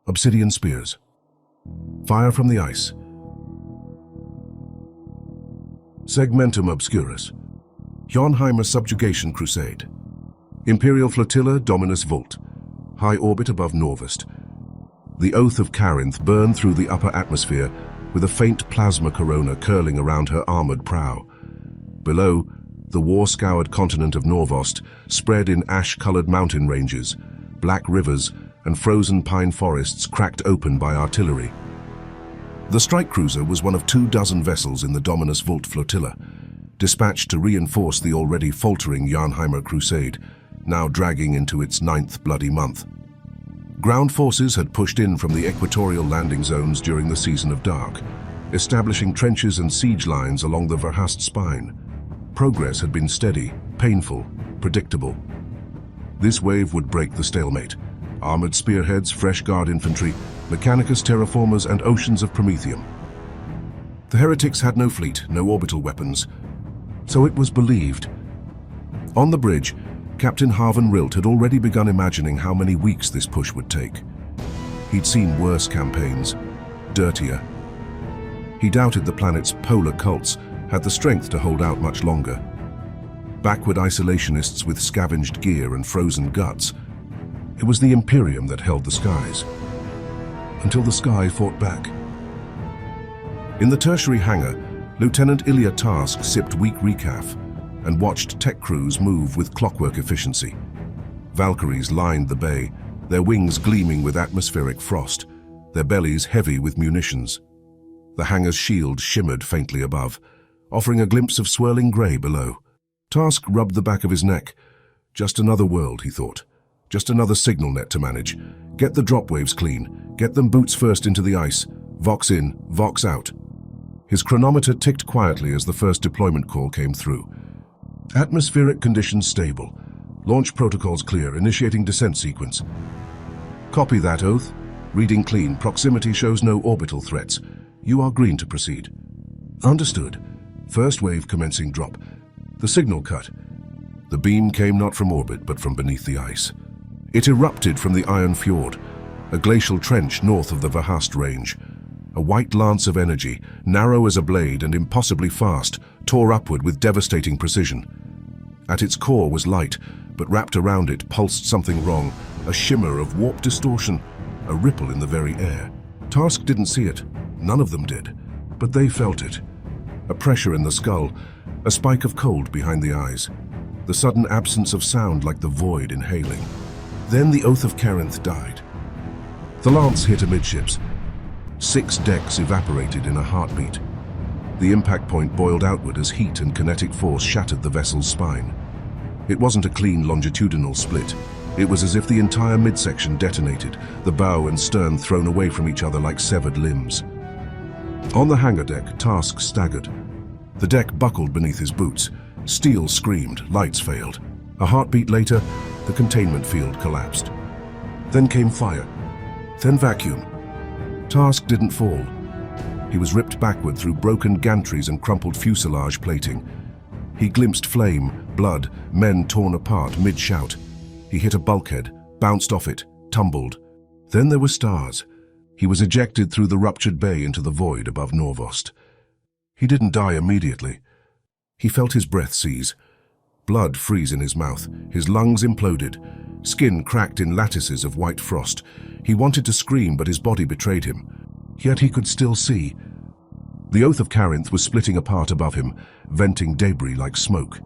Obsidian Spears. Fire from the ice. Segmentum Obscurus. Jornheimer Subjugation Crusade. Imperial Flotilla Dominus Vult. High orbit above Norvost. The Oath of Carinth burned through the upper atmosphere with a faint plasma corona curling around her armored prow. Below, the war-scoured continent of Norvost spread in ash-colored mountain ranges, black rivers, and frozen pine forests cracked open by artillery. The strike cruiser was one of 24 vessels in the Dominus Vult flotilla, dispatched to reinforce the already faltering Jornheimer Crusade, now dragging into its 9th bloody month. Ground forces had pushed in from the equatorial landing zones during the Season of Dark, establishing trenches and siege lines along the Verhast spine. Progress had been steady, painful, predictable. This wave would break the stalemate. Armored spearheads, fresh guard infantry, mechanicus terraformers, and oceans of promethium. The Heretics had no fleet, no orbital weapons, so it was believed. On the bridge, Captain Harvan Rilt had already begun imagining how many weeks this push would take. He'd seen worse campaigns, dirtier. He doubted the planet's polar cults had the strength to hold out much longer. Backward isolationists with scavenged gear and frozen guts. It was the Imperium that held the skies. Until the sky fought back. In the tertiary hangar, Lieutenant Ilya Tarsk sipped weak recaf and watched tech crews move with clockwork efficiency. Valkyries lined the bay, their wings gleaming with atmospheric frost, their bellies heavy with munitions. The hangar's shield shimmered faintly above, offering a glimpse of swirling grey below. Tarsk rubbed the back of his neck. Just another world, he thought. Just another signal net to manage. Get the drop waves clean. Get them boots first into the ice. Vox in, Vox out. His chronometer ticked quietly as the first deployment call came through. Atmospheric conditions stable. Launch protocols clear, initiating descent sequence. Copy that, Oath. Reading clean. Proximity shows no orbital threats. You are green to proceed. Understood. First wave commencing drop. The signal cut. The beam came not from orbit, but from beneath the ice. It erupted from the Iron Fjord, a glacial trench north of the Verhast range. A white lance of energy, narrow as a blade and impossibly fast, tore upward with devastating precision. At its core was light, but wrapped around it pulsed something wrong, a shimmer of warp distortion, a ripple in the very air. Tarsk didn't see it. None of them did. But they felt it. A pressure in the skull, a spike of cold behind the eyes, the sudden absence of sound like the void inhaling. Then the Oath of Carinth died. The lance hit amidships. 6 decks evaporated in a heartbeat. The impact point boiled outward as heat and kinetic force shattered the vessel's spine. It wasn't a clean longitudinal split. It was as if the entire midsection detonated, the bow and stern thrown away from each other like severed limbs. On the hangar deck, Tarsk staggered. The deck buckled beneath his boots. Steel screamed, lights failed. A heartbeat later, the containment field collapsed. Then came fire. Then vacuum. Tarsk didn't fall. He was ripped backward through broken gantries and crumpled fuselage plating. He glimpsed flame, blood, men torn apart mid-shout. He hit a bulkhead, bounced off it, tumbled. Then there were stars. He was ejected through the ruptured bay into the void above Norvost. He didn't die immediately. He felt his breath seize. Blood freeze in his mouth, his lungs imploded, skin cracked in lattices of white frost. He wanted to scream, but his body betrayed him. Yet he could still see. The Oath of Carinth was splitting apart above him, venting debris like smoke.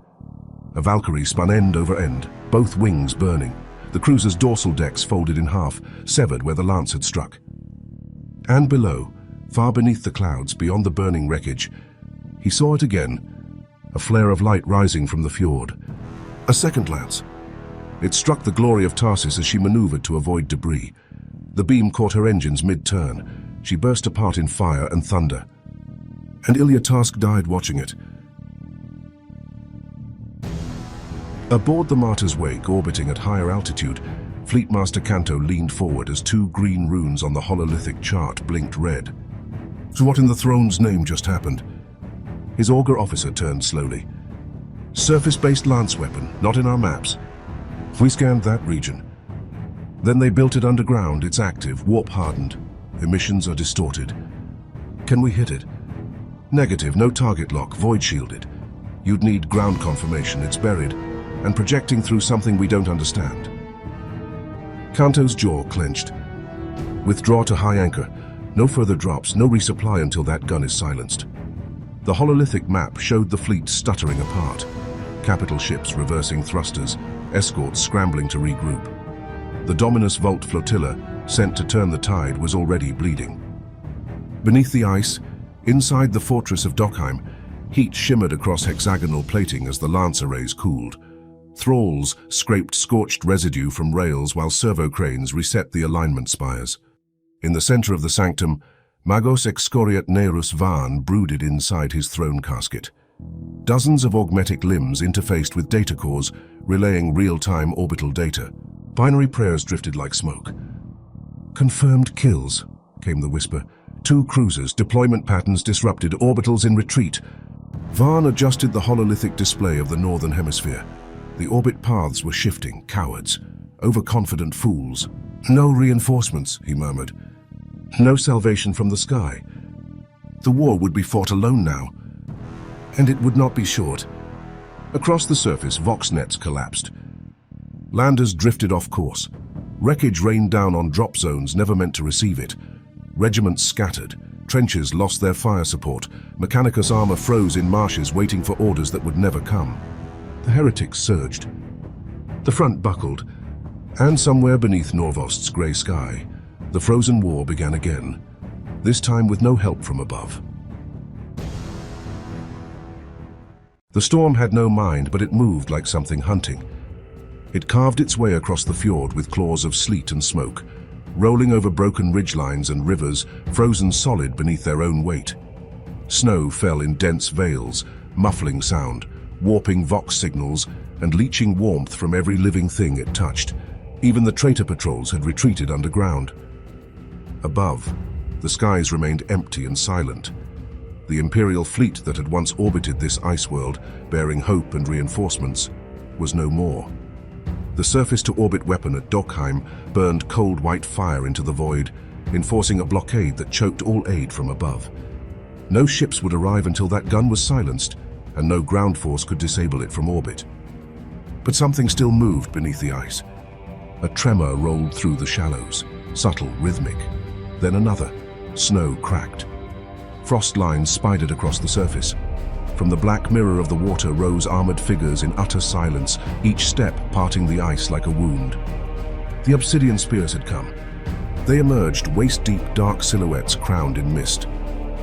A Valkyrie spun end over end, both wings burning. The cruiser's dorsal decks folded in half, severed where the lance had struck. And below, far beneath the clouds, beyond the burning wreckage, he saw it again. A flare of light rising from the fjord. A second lance. It struck the glory of Tarsis as she maneuvered to avoid debris. The beam caught her engines mid-turn. She burst apart in fire and thunder. And Ilya Tarsk died watching it. Aboard the Martyr's Wake, orbiting at higher altitude, Fleetmaster Canto leaned forward as 2 green runes on the hololithic chart blinked red. So what in the throne's name just happened? His augur officer turned slowly. Surface-based lance weapon, not in our maps. We scanned that region. Then they built it underground. It's active, warp-hardened. Emissions are distorted. Can we hit it? Negative, no target lock, void-shielded. You'd need ground confirmation. It's buried, and projecting through something we don't understand. Kanto's jaw clenched. Withdraw to high anchor. No further drops, no resupply until that gun is silenced. The hololithic map showed the fleet stuttering apart. Capital ships reversing thrusters, escorts scrambling to regroup. The Dominus Volt flotilla, sent to turn the tide, was already bleeding. Beneath the ice, inside the fortress of Dokkheim, heat shimmered across hexagonal plating as the lance arrays cooled. Thralls scraped scorched residue from rails while servo cranes reset the alignment spires. In the center of the sanctum, Magos excoriat Nerus Van brooded inside his throne casket. Dozens of augmetic limbs interfaced with data cores, relaying real-time orbital data. Binary prayers drifted like smoke. Confirmed kills, came the whisper. 2 cruisers, deployment patterns disrupted, orbitals in retreat. Van adjusted the hololithic display of the northern hemisphere. The orbit paths were shifting, cowards, overconfident fools. No reinforcements, he murmured. No salvation from the sky. The war would be fought alone now. And it would not be short. Across the surface, Vox nets collapsed. Landers drifted off course. Wreckage rained down on drop zones never meant to receive it. Regiments scattered. Trenches lost their fire support. Mechanicus armor froze in marshes waiting for orders that would never come. The heretics surged. The front buckled, and somewhere beneath Norvost's grey sky, the frozen war began again, this time with no help from above. The storm had no mind, but it moved like something hunting. It carved its way across the fjord with claws of sleet and smoke, rolling over broken ridgelines and rivers, frozen solid beneath their own weight. Snow fell in dense veils, muffling sound, warping Vox signals and leaching warmth from every living thing it touched. Even the traitor patrols had retreated underground. Above, the skies remained empty and silent. The Imperial fleet that had once orbited this ice world, bearing hope and reinforcements, was no more. The surface-to-orbit weapon at Dokkheim burned cold white fire into the void, enforcing a blockade that choked all aid from above. No ships would arrive until that gun was silenced, and no ground force could disable it from orbit. But something still moved beneath the ice. A tremor rolled through the shallows, subtle, rhythmic. Then another. Snow cracked. Frost lines spidered across the surface. From the black mirror of the water rose armored figures in utter silence, each step parting the ice like a wound. The Obsidian Spears had come. They emerged, waist-deep dark silhouettes crowned in mist.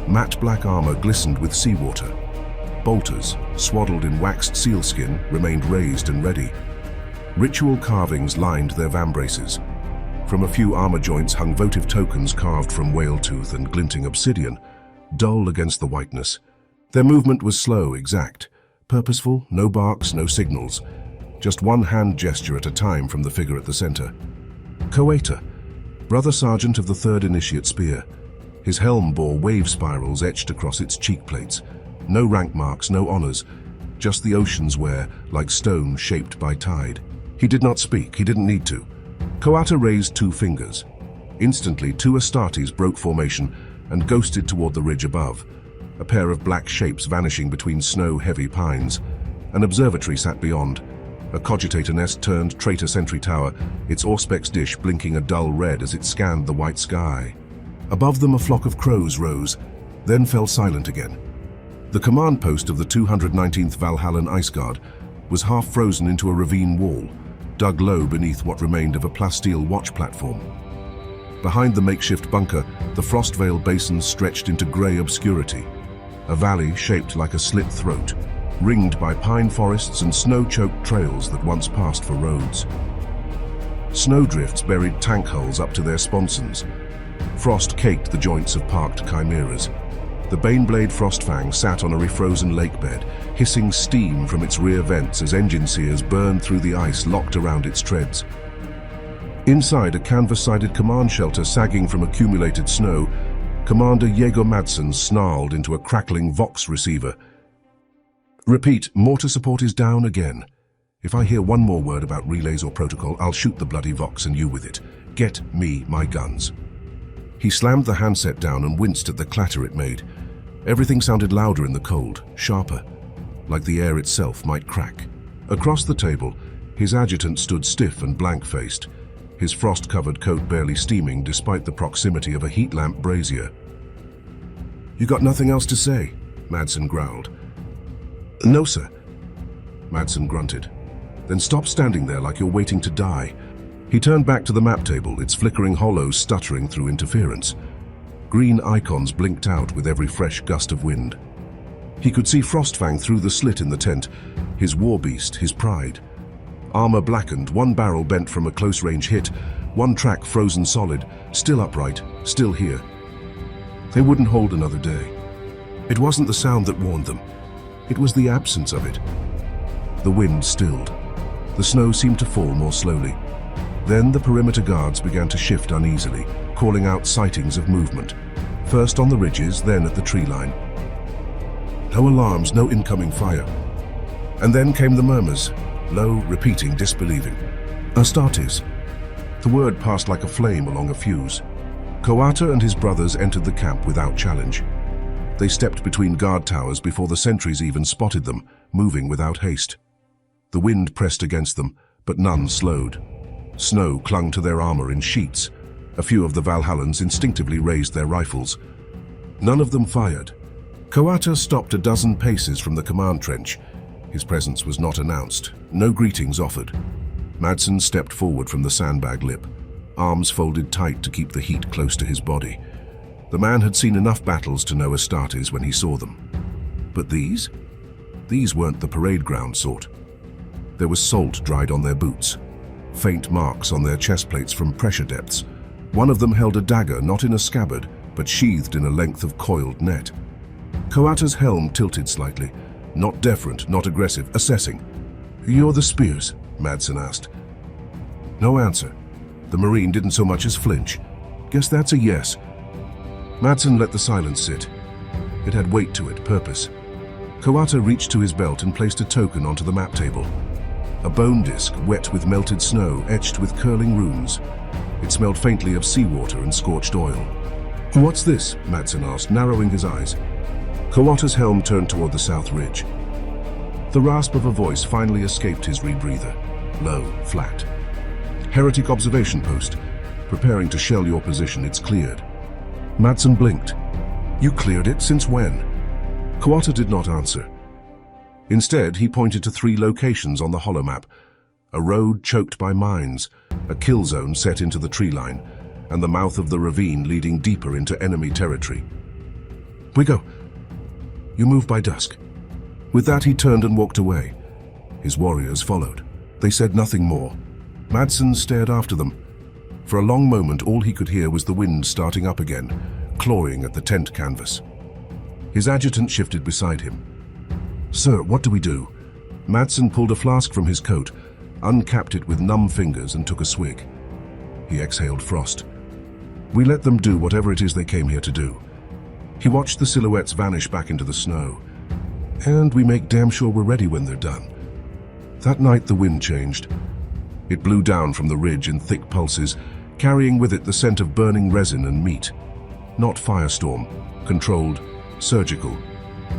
Matte black armor glistened with seawater. Bolters, swaddled in waxed sealskin, remained raised and ready. Ritual carvings lined their vambraces. From a few armor joints hung votive tokens carved from whale tooth and glinting obsidian, dull against the whiteness. Their movement was slow, exact, purposeful, no barks, no signals. Just one hand gesture at a time from the figure at the center. Coator, brother sergeant of the 3rd Initiate Spear. His helm bore wave spirals etched across its cheek plates. No rank marks, no honors, just the ocean's wear, like stone shaped by tide. He did not speak, he didn't need to. Coator raised 2 fingers. Instantly, 2 Astartes broke formation and ghosted toward the ridge above, a pair of black shapes vanishing between snow-heavy pines. An observatory sat beyond, a cogitator nest turned traitor sentry tower, its auspex dish blinking a dull red as it scanned the white sky. Above them a flock of crows rose, then fell silent again. The command post of the 219th Valhallan Ice Guard was half frozen into a ravine wall, dug low beneath what remained of a plasteel watch platform. Behind the makeshift bunker, the Frostvale Basin stretched into grey obscurity, a valley shaped like a slit throat, ringed by pine forests and snow-choked trails that once passed for roads. Snowdrifts buried tank hulls up to their sponsons. Frost caked the joints of parked chimeras. The Baneblade Frostfang sat on a refrozen lakebed, hissing steam from its rear vents as engine sears burned through the ice locked around its treads. Inside a canvas-sided command shelter sagging from accumulated snow, Commander Jaeger Madsen snarled into a crackling Vox receiver. "Repeat, mortar support is down again." If I hear one more word about relays or protocol, I'll shoot the bloody Vox and you with it. Get me my guns." He slammed the handset down and winced at the clatter it made. Everything sounded louder in the cold, sharper, like the air itself might crack. Across the table, his adjutant stood stiff and blank-faced, his frost-covered coat barely steaming despite the proximity of a heat lamp brazier. "You got nothing else to say?" Madsen growled. "No, sir," Madsen grunted. "Then stop standing there like you're waiting to die." He turned back to the map table, its flickering hollows stuttering through interference. Green icons blinked out with every fresh gust of wind. He could see Frostfang through the slit in the tent, his war beast, his pride. Armor blackened, one barrel bent from a close-range hit, one track frozen solid, still upright, still here. They wouldn't hold another day. It wasn't the sound that warned them. It was the absence of it. The wind stilled. The snow seemed to fall more slowly. Then the perimeter guards began to shift uneasily, calling out sightings of movement. First on the ridges, then at the tree line. No alarms, no incoming fire. And then came the murmurs, low, repeating, disbelieving. "Astartes." The word passed like a flame along a fuse. Coata and his brothers entered the camp without challenge. They stepped between guard towers before the sentries even spotted them, moving without haste. The wind pressed against them, but none slowed. Snow clung to their armor in sheets. A few of the Valhallans instinctively raised their rifles. None of them fired. Coata stopped a dozen paces from the command trench. His presence was not announced, no greetings offered. Madsen stepped forward from the sandbag lip, arms folded tight to keep the heat close to his body. The man had seen enough battles to know Astartes when he saw them. But these? These weren't the parade ground sort. There was salt dried on their boots, faint marks on their chest plates from pressure depths. One of them held a dagger, not in a scabbard, but sheathed in a length of coiled net. Coata's helm tilted slightly, not deferent, not aggressive, assessing. "You're the Spears?" Madsen asked. No answer. The Marine didn't so much as flinch. "Guess that's a yes." Madsen let the silence sit. It had weight to it, purpose. Coata reached to his belt and placed a token onto the map table. A bone disc, wet with melted snow, etched with curling runes. It smelled faintly of seawater and scorched oil. "What's this?" Madsen asked, narrowing his eyes. Coata's helm turned toward the south ridge. The rasp of a voice finally escaped his rebreather. Low, flat. "Heretic observation post. Preparing to shell your position, it's cleared." Madsen blinked. "You cleared it? Since when?" Coata did not answer. Instead, he pointed to 3 locations on the holomap. A road choked by mines, a kill zone set into the tree line, and the mouth of the ravine leading deeper into enemy territory. "We go. You move by dusk." With that, he turned and walked away. His warriors followed. They said nothing more. Madsen stared after them. For a long moment, all he could hear was the wind starting up again, clawing at the tent canvas. His adjutant shifted beside him. "Sir, what do we do?" Madsen pulled a flask from his coat, uncapped it with numb fingers and took a swig. He exhaled frost. "We let them do whatever it is they came here to do." He watched the silhouettes vanish back into the snow. "And we make damn sure we're ready when they're done." That night the wind changed. It blew down from the ridge in thick pulses, carrying with it the scent of burning resin and meat. Not firestorm, controlled, surgical,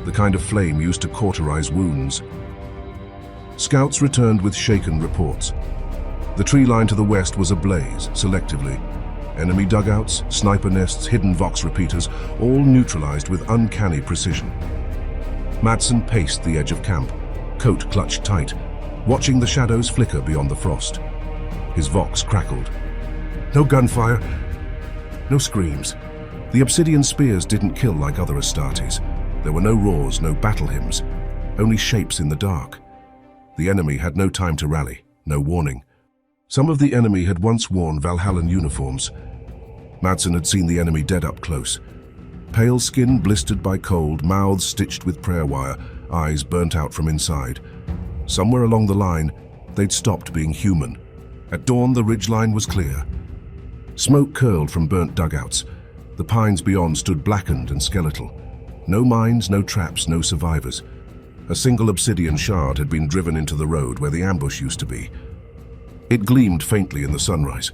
the kind of flame used to cauterize wounds. Scouts returned with shaken reports. The tree line to the west was ablaze, selectively. Enemy dugouts, sniper nests, hidden Vox repeaters, all neutralized with uncanny precision. Madsen paced the edge of camp, coat clutched tight, watching the shadows flicker beyond the frost. His Vox crackled. No gunfire, no screams. The Obsidian Spears didn't kill like other Astartes. There were no roars, no battle hymns, only shapes in the dark. The enemy had no time to rally, no warning. Some of the enemy had once worn Valhallan uniforms. Madsen had seen the enemy dead up close. Pale skin blistered by cold, mouths stitched with prayer wire, eyes burnt out from inside. Somewhere along the line, they'd stopped being human. At dawn, the ridgeline was clear. Smoke curled from burnt dugouts. The pines beyond stood blackened and skeletal. No mines, no traps, no survivors. A single obsidian shard had been driven into the road where the ambush used to be. It gleamed faintly in the sunrise.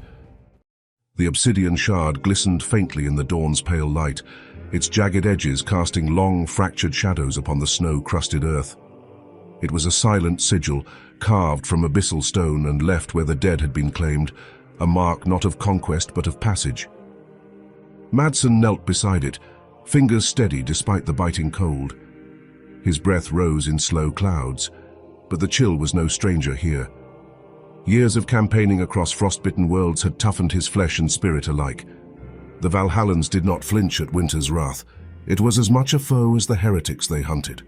The obsidian shard glistened faintly in the dawn's pale light, its jagged edges casting long, fractured shadows upon the snow-crusted earth. It was a silent sigil, carved from abyssal stone and left where the dead had been claimed, a mark not of conquest but of passage. Madsen knelt beside it, fingers steady despite the biting cold. His breath rose in slow clouds, but the chill was no stranger here. Years of campaigning across frostbitten worlds had toughened his flesh and spirit alike. The Valhallans did not flinch at winter's wrath. It was as much a foe as the heretics they hunted.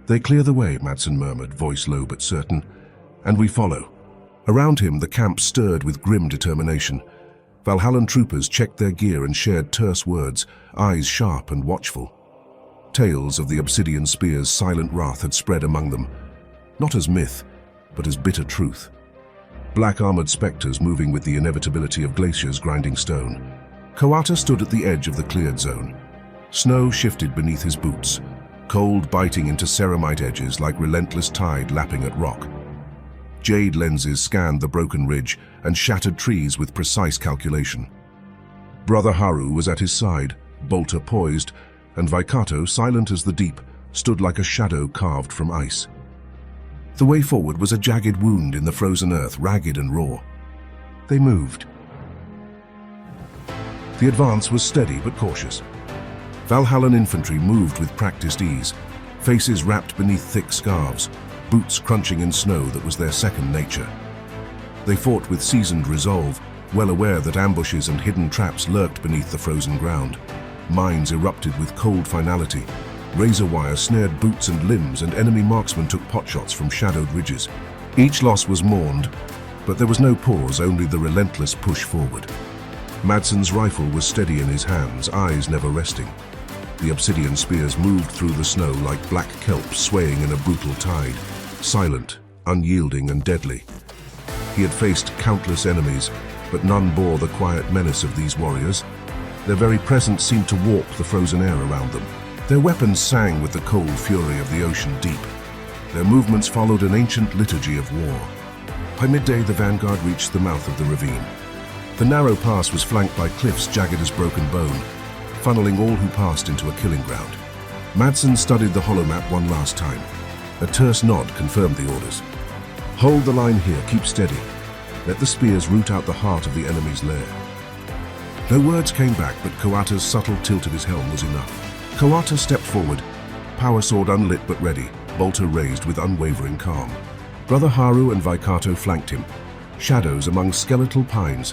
"They clear the way," Madsen murmured, voice low but certain, "and we follow." Around him, the camp stirred with grim determination. Valhallan troopers checked their gear and shared terse words, eyes sharp and watchful. Tales of the Obsidian Spears' silent wrath had spread among them, not as myth, but as bitter truth. Black-armored specters moving with the inevitability of glaciers grinding stone. Coata stood at the edge of the cleared zone. Snow shifted beneath his boots, cold biting into ceramite edges like relentless tide lapping at rock. Jade lenses scanned the broken ridge and shattered trees with precise calculation. Brother Haru was at his side, bolter poised, and Vaikato, silent as the deep, stood like a shadow carved from ice. The way forward was a jagged wound in the frozen earth, ragged and raw. They moved. The advance was steady but cautious. Valhallan infantry moved with practiced ease, faces wrapped beneath thick scarves, boots crunching in snow that was their second nature. They fought with seasoned resolve, well aware that ambushes and hidden traps lurked beneath the frozen ground. Mines erupted with cold finality. Razor wire snared boots and limbs, and enemy marksmen took potshots from shadowed ridges. Each loss was mourned, but there was no pause, only the relentless push forward. Madsen's rifle was steady in his hands, eyes never resting. The obsidian spears moved through the snow like black kelp swaying in a brutal tide, silent, unyielding and deadly. He had faced countless enemies, but none bore the quiet menace of these warriors. Their very presence seemed to warp the frozen air around them. Their weapons sang with the cold fury of the ocean deep. Their movements followed an ancient liturgy of war. By midday, the vanguard reached the mouth of the ravine. The narrow pass was flanked by cliffs jagged as broken bone, funneling all who passed into a killing ground. Madsen studied the holomap one last time. A terse nod confirmed the orders. "Hold the line here, keep steady. Let the spears root out the heart of the enemy's lair." No words came back, but Coata's subtle tilt of his helm was enough. Coata stepped forward, power sword unlit but ready, bolter raised with unwavering calm. Brother Haru and Vaikato flanked him, shadows among skeletal pines,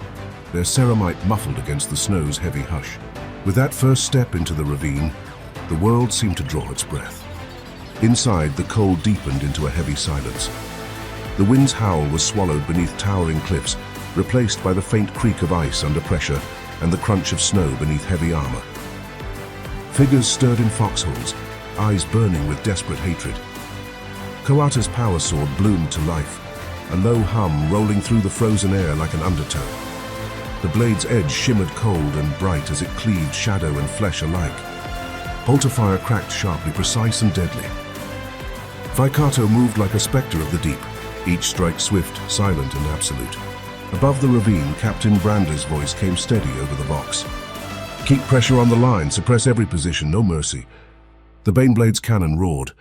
their ceramite muffled against the snow's heavy hush. With that first step into the ravine, the world seemed to draw its breath. Inside, the cold deepened into a heavy silence. The wind's howl was swallowed beneath towering cliffs, replaced by the faint creak of ice under pressure and the crunch of snow beneath heavy armor. Figures stirred in foxholes, eyes burning with desperate hatred. Coata's power sword bloomed to life, a low hum rolling through the frozen air like an undertow. The blade's edge shimmered cold and bright as it cleaved shadow and flesh alike. Bolter fire cracked sharply, precise and deadly. Vaikato moved like a spectre of the deep, each strike swift, silent and absolute. Above the ravine, Captain Brander's voice came steady over the box. "Keep pressure on the line, suppress every position, no mercy." The Baneblade's cannon roared,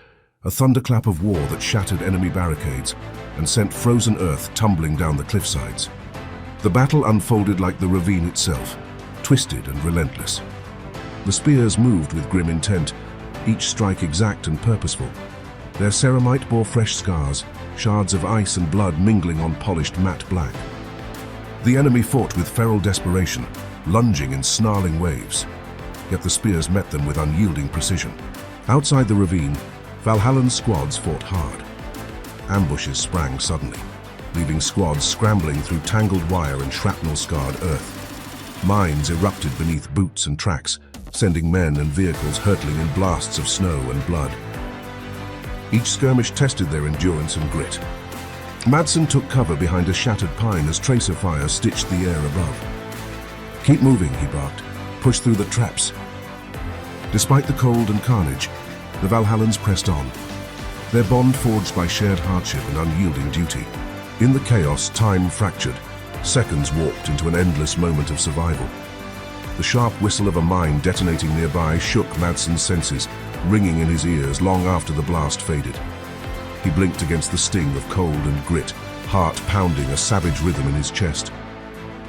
a thunderclap of war that shattered enemy barricades and sent frozen earth tumbling down the cliffsides. The battle unfolded like the ravine itself, twisted and relentless. The spears moved with grim intent, each strike exact and purposeful. Their ceramite bore fresh scars, shards of ice and blood mingling on polished matte black. The enemy fought with feral desperation, lunging in snarling waves. Yet the spears met them with unyielding precision. Outside the ravine, Valhallan squads fought hard. Ambushes sprang suddenly, leaving squads scrambling through tangled wire and shrapnel-scarred earth. Mines erupted beneath boots and tracks, sending men and vehicles hurtling in blasts of snow and blood. Each skirmish tested their endurance and grit. Madsen took cover behind a shattered pine as tracer fire stitched the air above. "Keep moving," he barked. "Push through the traps." Despite the cold and carnage, the Valhallans pressed on. their bond forged by shared hardship and unyielding duty. In the chaos, time fractured. Seconds warped into an endless moment of survival. The sharp whistle of a mine detonating nearby shook Madsen's senses, ringing in his ears long after the blast faded. He blinked against the sting of cold and grit, heart pounding a savage rhythm in his chest.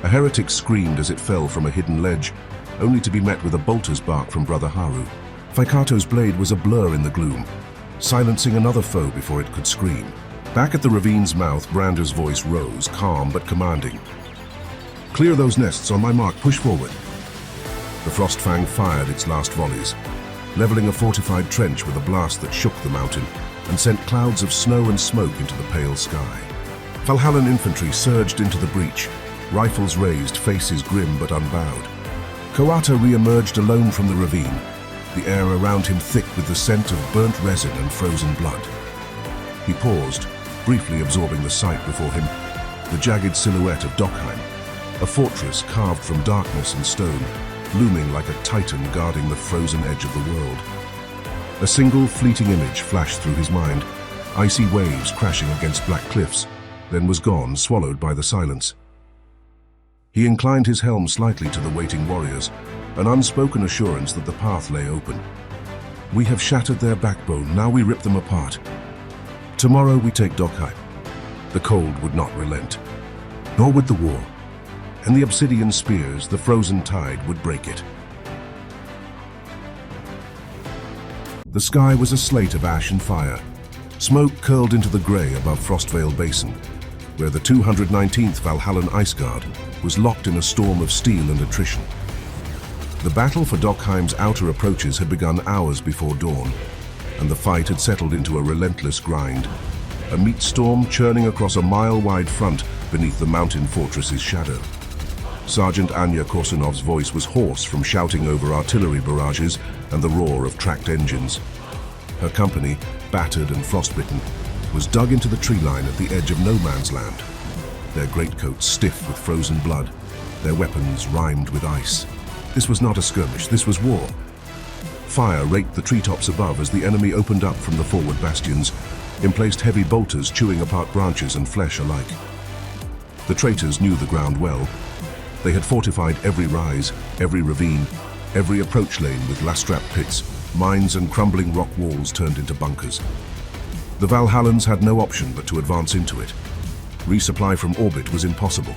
A heretic screamed as it fell from a hidden ledge, only to be met with a bolter's bark from Brother Haru. Fikato's blade was a blur in the gloom, silencing another foe before it could scream. Back at the ravine's mouth, Brander's voice rose, calm but commanding. "Clear those nests, on my mark, push forward." The Frostfang fired its last volleys, leveling a fortified trench with a blast that shook the mountain and sent clouds of snow and smoke into the pale sky. Valhallan infantry surged into the breach, rifles raised, faces grim but unbowed. Kawata re-emerged alone from the ravine, the air around him thick with the scent of burnt resin and frozen blood. He paused, briefly absorbing the sight before him, the jagged silhouette of Dokkheim, a fortress carved from darkness and stone, looming like a titan guarding the frozen edge of the world. A single fleeting image flashed through his mind, icy waves crashing against black cliffs, then was gone, swallowed by the silence. He inclined his helm slightly to the waiting warriors, an unspoken assurance that the path lay open. "We have shattered their backbone, now we rip them apart. Tomorrow we take Dokkheim." The cold would not relent, nor would the war. And the Obsidian Spears, the frozen tide, would break it. The sky was a slate of ash and fire. Smoke curled into the grey above Frostvale Basin, where the 219th Valhallan Ice Guard was locked in a storm of steel and attrition. The battle for Dokkheim's outer approaches had begun hours before dawn, and the fight had settled into a relentless grind, a meat storm churning across a mile-wide front beneath the mountain fortress's shadow. Sergeant Anya Korsunov's voice was hoarse from shouting over artillery barrages and the roar of tracked engines. Her company, battered and frostbitten, was dug into the tree line at the edge of no man's land, their greatcoats stiff with frozen blood, their weapons rimed with ice. This was not a skirmish, this was war. Fire raked the treetops above as the enemy opened up from the forward bastions, emplaced heavy bolters chewing apart branches and flesh alike. The traitors knew the ground well. They had fortified every rise, every ravine, every approach lane with lastrap pits, mines and crumbling rock walls turned into bunkers. The Valhallans had no option but to advance into it. Resupply from orbit was impossible.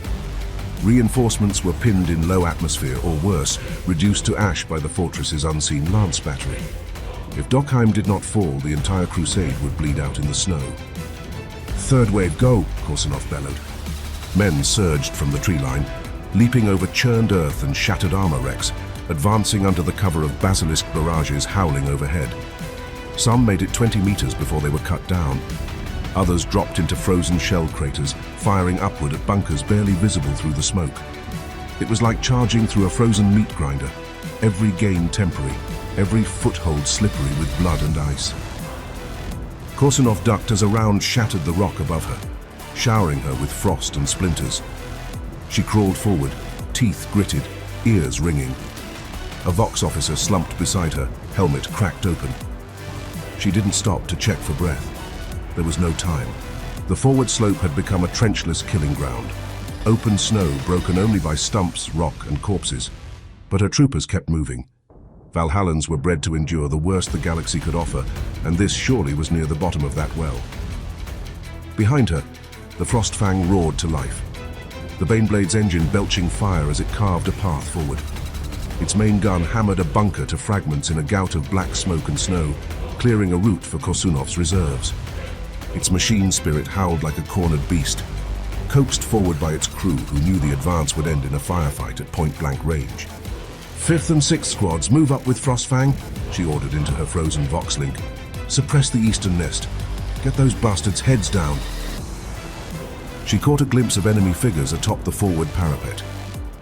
Reinforcements were pinned in low atmosphere, or worse, reduced to ash by the fortress's unseen lance battery. If Dokkheim did not fall, the entire crusade would bleed out in the snow. "Third wave, go!" Korsunov bellowed. Men surged from the tree line, leaping over churned earth and shattered armor wrecks, advancing under the cover of basilisk barrages howling overhead. Some made it 20 meters before they were cut down. Others dropped into frozen shell craters, firing upward at bunkers barely visible through the smoke. It was like charging through a frozen meat grinder, every gain temporary, every foothold slippery with blood and ice. Korsunov ducked as a round shattered the rock above her, showering her with frost and splinters. She crawled forward, teeth gritted, ears ringing. A Vox officer slumped beside her, helmet cracked open. She didn't stop to check for breath. There was no time. The forward slope had become a trenchless killing ground. Open snow broken only by stumps, rock and corpses. But her troopers kept moving. Valhallans were bred to endure the worst the galaxy could offer, and this surely was near the bottom of that well. Behind her, the Frostfang roared to life, the Baneblade's engine belching fire as it carved a path forward. Its main gun hammered a bunker to fragments in a gout of black smoke and snow, clearing a route for Korsunov's reserves. Its machine spirit howled like a cornered beast, coaxed forward by its crew who knew the advance would end in a firefight at point-blank range. "5th and 6th squads, move up with Frostfang," she ordered into her frozen Vox link. "Suppress the eastern nest. Get those bastards' heads down." She caught a glimpse of enemy figures atop the forward parapet,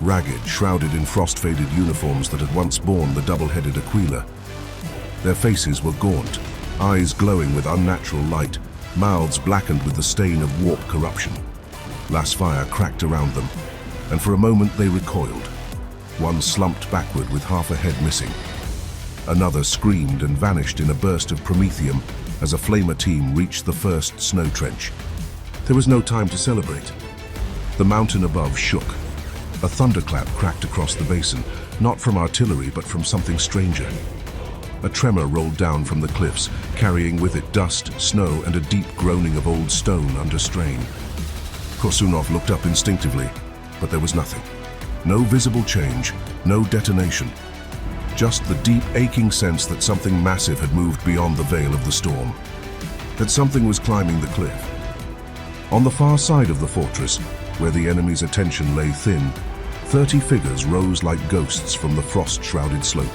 ragged, shrouded in frost-faded uniforms that had once borne the double-headed Aquila. Their faces were gaunt, eyes glowing with unnatural light, mouths blackened with the stain of warp corruption. Las fire cracked around them, and for a moment they recoiled. One slumped backward with half a head missing. Another screamed and vanished in a burst of promethium, as a flamer team reached the first snow trench. There was no time to celebrate. The mountain above shook. A thunderclap cracked across the basin, not from artillery but from something stranger. A tremor rolled down from the cliffs, carrying with it dust, snow, and a deep groaning of old stone under strain. Korsunov looked up instinctively, but there was nothing. No visible change, no detonation. Just the deep, aching sense that something massive had moved beyond the veil of the storm. That something was climbing the cliff. On the far side of the fortress, where the enemy's attention lay thin, 30 figures rose like ghosts from the frost-shrouded slope.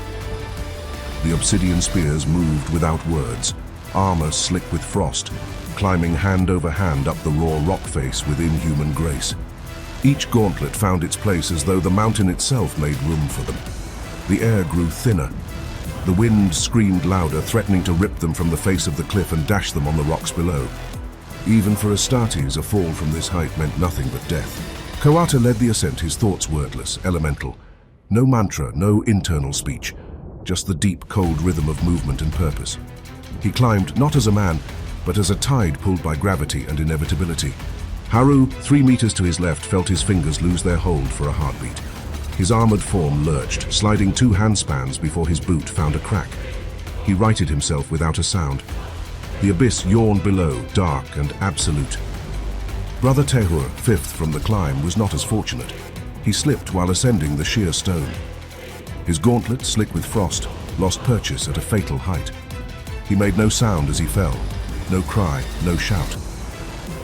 The Obsidian Spears moved without words, armor slick with frost, climbing hand over hand up the raw rock face with inhuman grace. Each gauntlet found its place as though the mountain itself made room for them. The air grew thinner. The wind screamed louder, threatening to rip them from the face of the cliff and dash them on the rocks below. Even for Astartes, a fall from this height meant nothing but death. Coata led the ascent, his thoughts wordless, elemental. No mantra, no internal speech, just the deep, cold rhythm of movement and purpose. He climbed not as a man, but as a tide pulled by gravity and inevitability. Haru, 3 meters to his left, felt his fingers lose their hold for a heartbeat. His armored form lurched, sliding 2 handspans before his boot found a crack. He righted himself without a sound. The abyss yawned below, dark and absolute. Brother Tehur, 5th from the climb, was not as fortunate. He slipped while ascending the sheer stone. His gauntlet, slick with frost, lost purchase at a fatal height. He made no sound as he fell, no cry, no shout.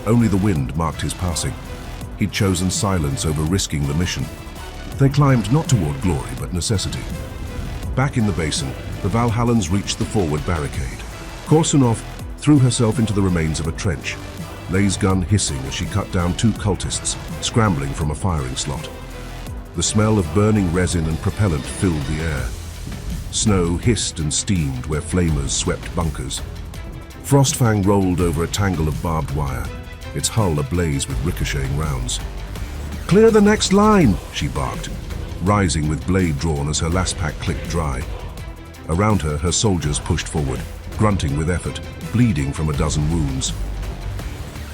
Only the wind marked his passing. He'd chosen silence over risking the mission. They climbed not toward glory, but necessity. Back in the basin, the Valhallans reached the forward barricade. Korsunov threw herself into the remains of a trench, Lay's gun hissing as she cut down 2 cultists, scrambling from a firing slot. The smell of burning resin and propellant filled the air. Snow hissed and steamed where flamers swept bunkers. Frostfang rolled over a tangle of barbed wire, its hull ablaze with ricocheting rounds. "Clear the next line," she barked, rising with blade drawn as her last pack clicked dry. Around her, her soldiers pushed forward, grunting with effort, bleeding from a dozen wounds.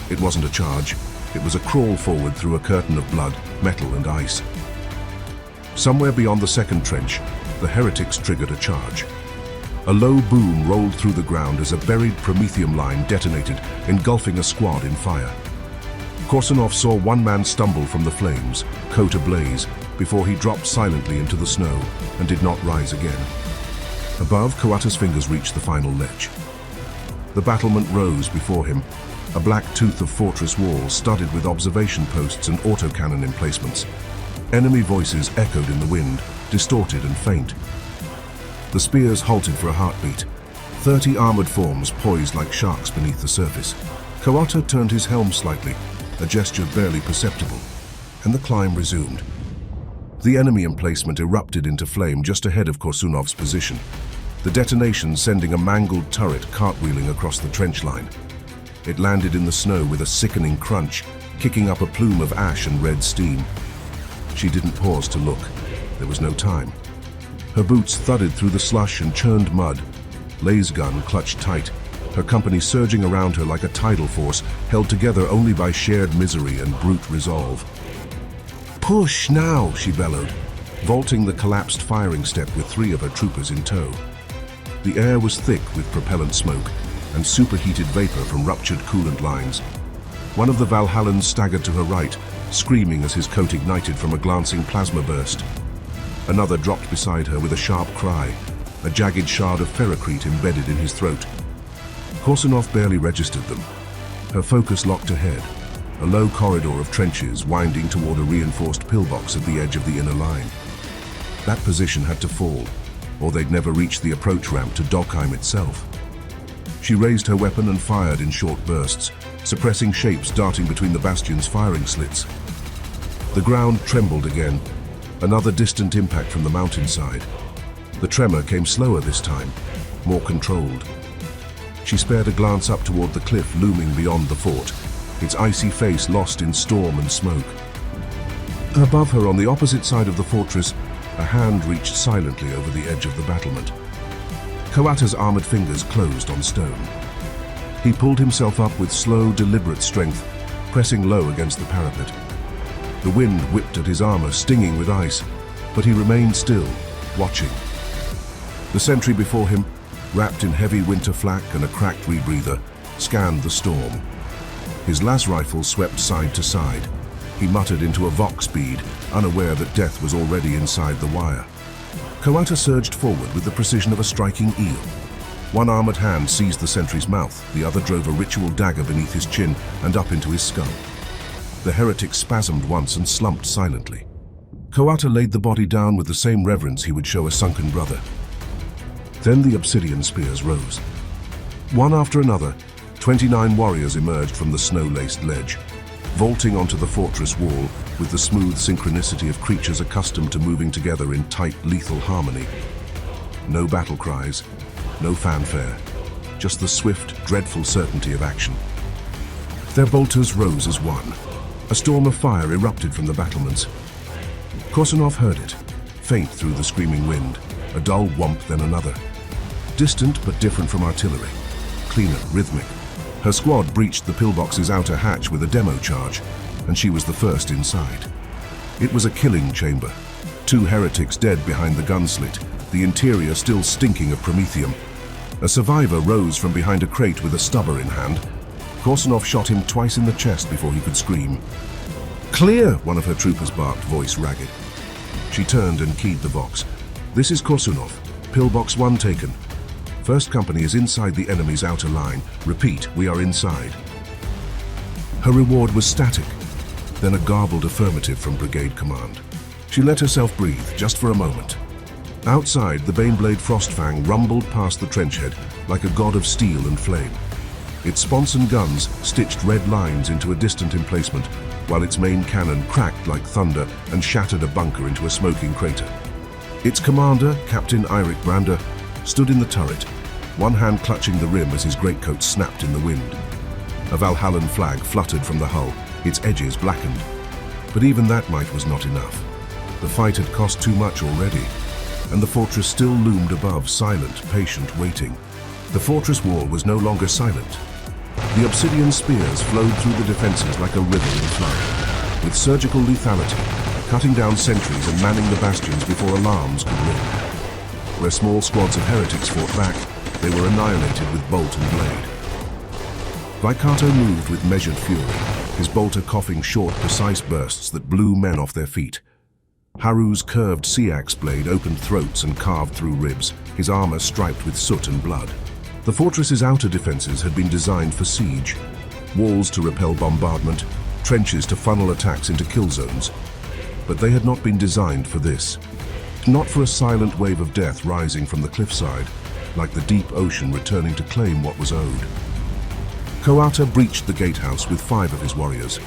It wasn't a charge. It was a crawl forward through a curtain of blood, metal and ice. Somewhere beyond the second trench, the Heretics triggered a charge. A low boom rolled through the ground as a buried Prometheum line detonated, engulfing a squad in fire. Korsunov saw one man stumble from the flames, coat ablaze, before he dropped silently into the snow and did not rise again. Above, Coata's fingers reached the final ledge. The battlement rose before him, a black tooth of fortress walls studded with observation posts and autocannon emplacements. Enemy voices echoed in the wind, distorted and faint. The spears halted for a heartbeat, 30 armored forms poised like sharks beneath the surface. Coata turned his helm slightly, a gesture barely perceptible, and the climb resumed. The enemy emplacement erupted into flame just ahead of Korsunov's position, the detonation sending a mangled turret cartwheeling across the trench line. It landed in the snow with a sickening crunch, kicking up a plume of ash and red steam. She didn't pause to look. There was no time. Her boots thudded through the slush and churned mud. Lay's gun clutched tight, her company surging around her like a tidal force, held together only by shared misery and brute resolve. "Push now," she bellowed, vaulting the collapsed firing step with 3 of her troopers in tow. The air was thick with propellant smoke and superheated vapor from ruptured coolant lines. One of the Valhallans staggered to her right, screaming as his coat ignited from a glancing plasma burst. Another dropped beside her with a sharp cry, a jagged shard of ferrocrete embedded in his throat. Korsunov barely registered them. Her focus locked ahead, a low corridor of trenches winding toward a reinforced pillbox at the edge of the inner line. That position had to fall, or they'd never reach the approach ramp to Dokkheim itself. She raised her weapon and fired in short bursts, suppressing shapes darting between the bastion's firing slits. The ground trembled again, another distant impact from the mountainside. The tremor came slower this time, more controlled. She spared a glance up toward the cliff looming beyond the fort, its icy face lost in storm and smoke. Above her, on the opposite side of the fortress, a hand reached silently over the edge of the battlement. Coata's armored fingers closed on stone. He pulled himself up with slow, deliberate strength, pressing low against the parapet. The wind whipped at his armor, stinging with ice, but he remained still, watching. The sentry before him, wrapped in heavy winter flak and a cracked rebreather, scanned the storm. His las rifle swept side to side. He muttered into a vox bead, unaware that death was already inside the wire. Coata surged forward with the precision of a striking eel. One armored hand seized the sentry's mouth, the other drove a ritual dagger beneath his chin and up into his skull. The heretic spasmed once and slumped silently. Coata laid the body down with the same reverence he would show a sunken brother. Then the Obsidian Spears rose. One after another, 29 warriors emerged from the snow-laced ledge, vaulting onto the fortress wall with the smooth synchronicity of creatures accustomed to moving together in tight, lethal harmony. No battle cries, no fanfare, just the swift, dreadful certainty of action. Their bolters rose as one. A storm of fire erupted from the battlements. Korsunov heard it, faint through the screaming wind, a dull whomp then another. Distant but different from artillery, cleaner, rhythmic. Her squad breached the pillbox's outer hatch with a demo charge, and she was the first inside. It was a killing chamber. 2 heretics dead behind the gun slit, the interior still stinking of promethium. A survivor rose from behind a crate with a stubber in hand. Korsunov shot him twice in the chest before he could scream. "Clear!" one of her troopers barked, voice ragged. She turned and keyed the vox. "This is Korsunov. Pillbox 1 taken. First company is inside the enemy's outer line. Repeat, we are inside." Her reward was static, then a garbled affirmative from Brigade Command. She let herself breathe, just for a moment. Outside, the Baneblade Frostfang rumbled past the trenchhead like a god of steel and flame. Its sponson guns stitched red lines into a distant emplacement, while its main cannon cracked like thunder and shattered a bunker into a smoking crater. Its commander, Captain Eirik Brander, stood in the turret, one hand clutching the rim as his greatcoat snapped in the wind. A Valhallan flag fluttered from the hull, its edges blackened. But even that might was not enough. The fight had cost too much already, and the fortress still loomed above, silent, patient, waiting. The fortress wall was no longer silent. The Obsidian Spears flowed through the defenses like a river in flood, with surgical lethality, cutting down sentries and manning the bastions before alarms could ring. Where small squads of heretics fought back, they were annihilated with bolt and blade. Vaikato moved with measured fury, his bolter coughing short, precise bursts that blew men off their feet. Haru's curved sea-axe blade opened throats and carved through ribs, his armor striped with soot and blood. The fortress's outer defenses had been designed for siege, walls to repel bombardment, trenches to funnel attacks into kill zones. But they had not been designed for this. Not for a silent wave of death rising from the cliffside, like the deep ocean returning to claim what was owed. Coata breached the gatehouse with 5 of his warriors.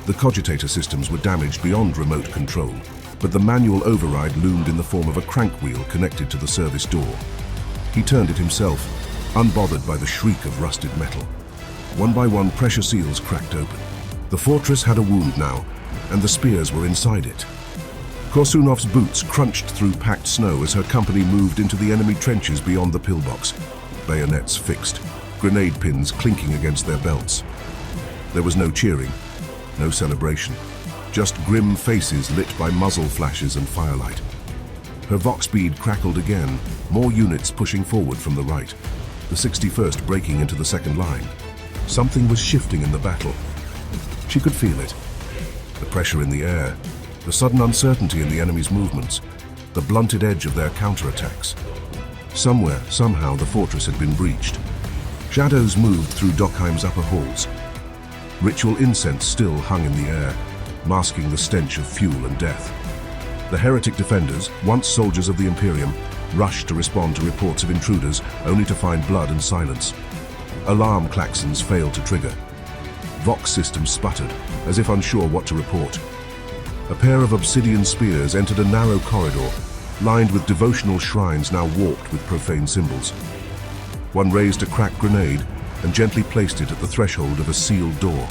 The cogitator systems were damaged beyond remote control, but the manual override loomed in the form of a crank wheel connected to the service door. He turned it himself, unbothered by the shriek of rusted metal. One by one, pressure seals cracked open. The fortress had a wound now, and the spears were inside it. Korsunov's boots crunched through packed snow as her company moved into the enemy trenches beyond the pillbox, bayonets fixed, grenade pins clinking against their belts. There was no cheering, no celebration, just grim faces lit by muzzle flashes and firelight. Her vox bead crackled again, more units pushing forward from the right, the 61st breaking into the second line. Something was shifting in the battle. She could feel it. The pressure in the air, the sudden uncertainty in the enemy's movements, the blunted edge of their counterattacks. Somewhere, somehow, the fortress had been breached. Shadows moved through Dokkheim's upper halls. Ritual incense still hung in the air, masking the stench of fuel and death. The heretic defenders, once soldiers of the Imperium, rushed to respond to reports of intruders, only to find blood and silence. Alarm klaxons failed to trigger. Vox systems sputtered, as if unsure what to report. A pair of Obsidian Spears entered a narrow corridor, lined with devotional shrines now warped with profane symbols. One raised a cracked grenade and gently placed it at the threshold of a sealed door.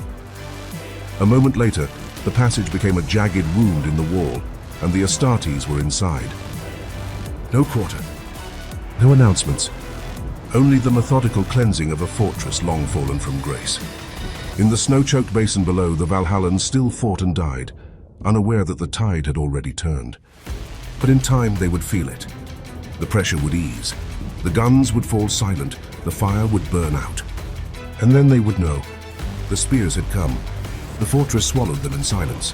A moment later, the passage became a jagged wound in the wall, and the Astartes were inside. No quarter, no announcements, only the methodical cleansing of a fortress long fallen from grace. In the snow-choked basin below, the Valhallans still fought and died, unaware that the tide had already turned. But in time they would feel it. The pressure would ease. The guns would fall silent. The fire would burn out. And then they would know. The spears had come. The fortress swallowed them in silence.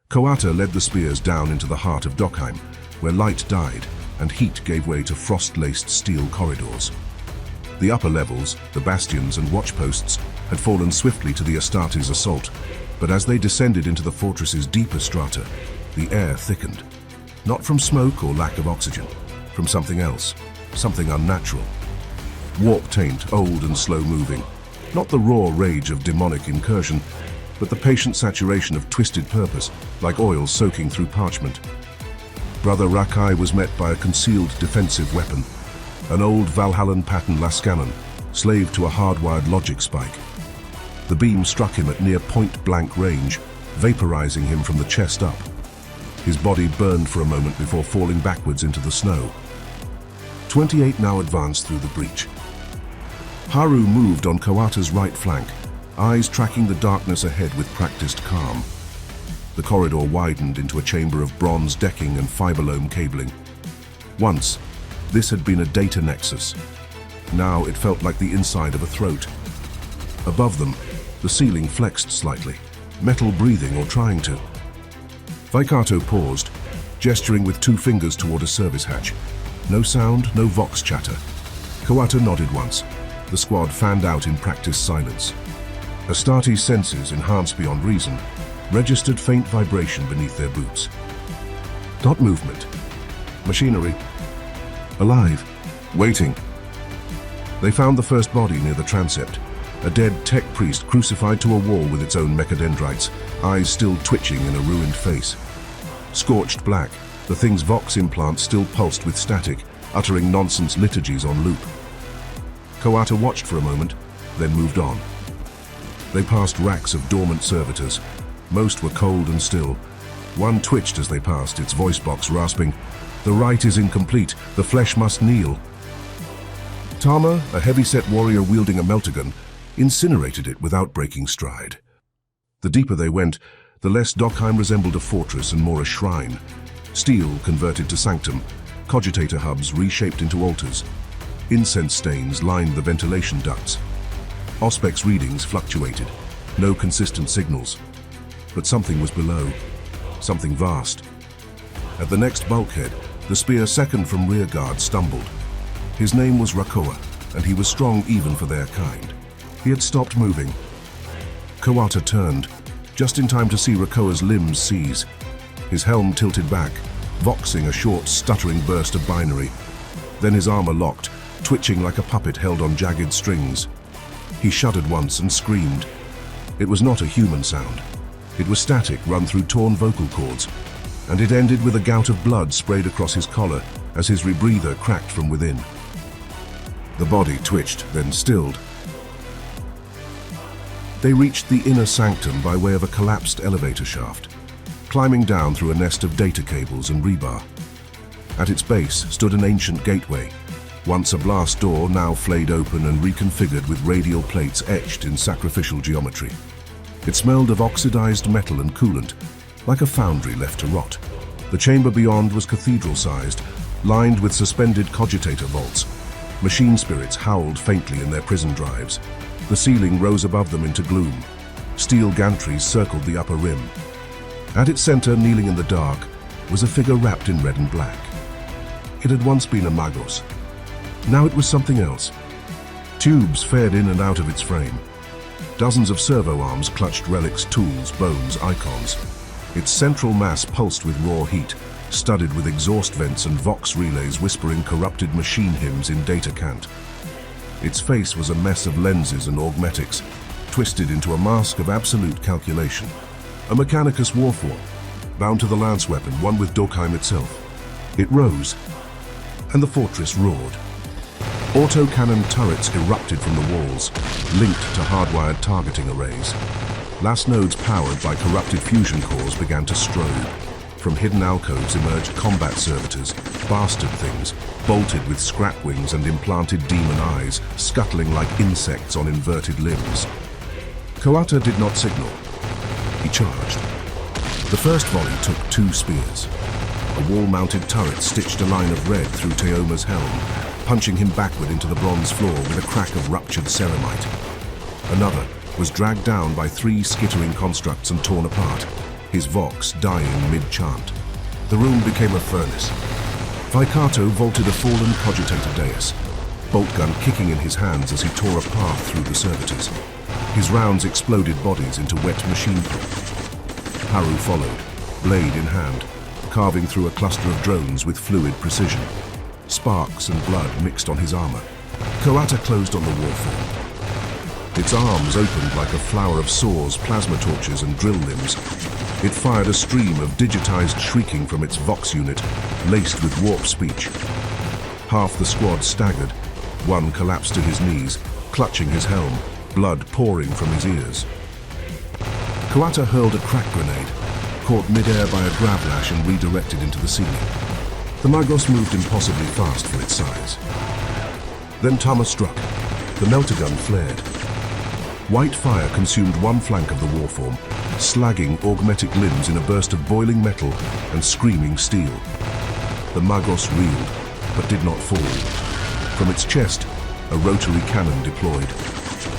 Coata led the spears down into the heart of Dokkheim, where light died and heat gave way to frost-laced steel corridors. The upper levels, the bastions and watchposts, had fallen swiftly to the Astartes' assault, but as they descended into the fortress's deeper strata, the air thickened. Not from smoke or lack of oxygen, from something else, something unnatural. Warp taint, old and slow-moving. Not the raw rage of demonic incursion, but the patient saturation of twisted purpose, like oil soaking through parchment. Brother Rakai was met by a concealed defensive weapon, an old Valhallan pattern lascannon, slave to a hardwired logic spike. The beam struck him at near point-blank range, vaporizing him from the chest up. His body burned for a moment before falling backwards into the snow. 28 now advanced through the breach. Haru moved on Coata's right flank, eyes tracking the darkness ahead with practiced calm. The corridor widened into a chamber of bronze decking and fiberloam cabling. Once, this had been a data nexus. Now it felt like the inside of a throat. Above them, the ceiling flexed slightly, metal breathing or trying to. Vaikato paused, gesturing with 2 fingers toward a service hatch. No sound, no vox chatter. Coata nodded once. The squad fanned out in practiced silence. Astartes' senses, enhanced beyond reason, registered faint vibration beneath their boots. Not movement. Machinery. Alive. Waiting. They found the first body near the transept, a dead tech priest crucified to a wall with its own mechadendrites, eyes still twitching in a ruined face. Scorched black, the thing's vox implant still pulsed with static, uttering nonsense liturgies on loop. Coata watched for a moment, then moved on. They passed racks of dormant servitors. Most were cold and still. One twitched as they passed, its voice box rasping, "The rite is incomplete, the flesh must kneel." Tama, a heavy-set warrior wielding a meltagun, incinerated it without breaking stride. The deeper they went, the less Dokkheim resembled a fortress and more a shrine. Steel converted to sanctum, cogitator hubs reshaped into altars. Incense stains lined the ventilation ducts. Auspex readings fluctuated, no consistent signals. But something was below, something vast. At the next bulkhead, the spear second from rear guard stumbled. His name was Rakoa, and he was strong even for their kind. He had stopped moving. Coata turned, just in time to see Rakoa's limbs seize. His helm tilted back, voxing a short, stuttering burst of binary. Then his armor locked, twitching like a puppet held on jagged strings. He shuddered once and screamed. It was not a human sound. It was static run through torn vocal cords, and it ended with a gout of blood sprayed across his collar as his rebreather cracked from within. The body twitched, then stilled. They reached the inner sanctum by way of a collapsed elevator shaft, climbing down through a nest of data cables and rebar. At its base stood an ancient gateway, once a blast door now flayed open and reconfigured with radial plates etched in sacrificial geometry. It smelled of oxidized metal and coolant, like a foundry left to rot. The chamber beyond was cathedral-sized, lined with suspended cogitator vaults. Machine spirits howled faintly in their prison drives. The ceiling rose above them into gloom. Steel gantries circled the upper rim. At its center, kneeling in the dark, was a figure wrapped in red and black. It had once been a magos. Now it was something else. Tubes fed in and out of its frame. Dozens of servo arms clutched relics, tools, bones, icons. Its central mass pulsed with raw heat, studded with exhaust vents and vox relays whispering corrupted machine hymns in data cant. Its face was a mess of lenses and augmetics, twisted into a mask of absolute calculation. A Mechanicus warform, bound to the lance weapon, one with Dokkheim itself. It rose, and the fortress roared. Autocannon turrets erupted from the walls, linked to hardwired targeting arrays. Last nodes powered by corrupted fusion cores began to strobe. From hidden alcoves emerged combat servitors, bastard things, bolted with scrap wings and implanted demon eyes, scuttling like insects on inverted limbs. Coata did not signal. He charged. The first volley took 2 spears. A wall-mounted turret stitched a line of red through Teoma's helm, punching him backward into the bronze floor with a crack of ruptured ceramite. Another was dragged down by 3 skittering constructs and torn apart, his vox dying mid-chant. The room became a furnace. Vicato vaulted a fallen cogitator dais, bolt gun kicking in his hands as he tore a path through the servitors. His rounds exploded bodies into wet machine pulp. Haru followed, blade in hand, carving through a cluster of drones with fluid precision. Sparks and blood mixed on his armor. Coata closed on the warform. Its arms opened like a flower of saws, plasma torches, and drill limbs. It fired a stream of digitized shrieking from its Vox unit, laced with warp speech. Half the squad staggered. One collapsed to his knees, clutching his helm, blood pouring from his ears. Coata hurled a crack grenade, caught mid-air by a gravlash and redirected into the ceiling. The Magos moved impossibly fast for its size. Then Tama struck. The melter gun flared. White fire consumed one flank of the warform, slagging augmetic limbs in a burst of boiling metal and screaming steel. The Magos reeled, but did not fall. From its chest, a rotary cannon deployed.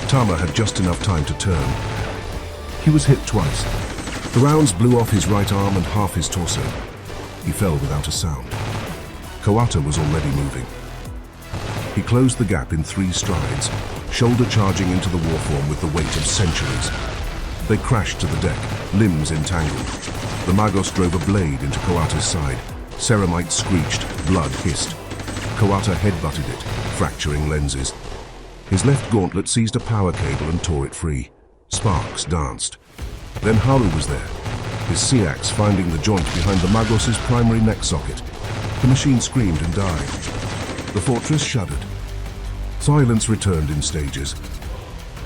Tama had just enough time to turn. He was hit twice. The rounds blew off his right arm and half his torso. He fell without a sound. Coata was already moving. He closed the gap in 3 strides, shoulder charging into the warform with the weight of centuries. They crashed to the deck, limbs entangled. The Magos drove a blade into Coata's side. Ceramite screeched, blood hissed. Coata headbutted it, fracturing lenses. His left gauntlet seized a power cable and tore it free. Sparks danced. Then Haru was there, his sea-axe finding the joint behind the Magos' primary neck socket. The machine screamed and died. The fortress shuddered. Silence returned in stages.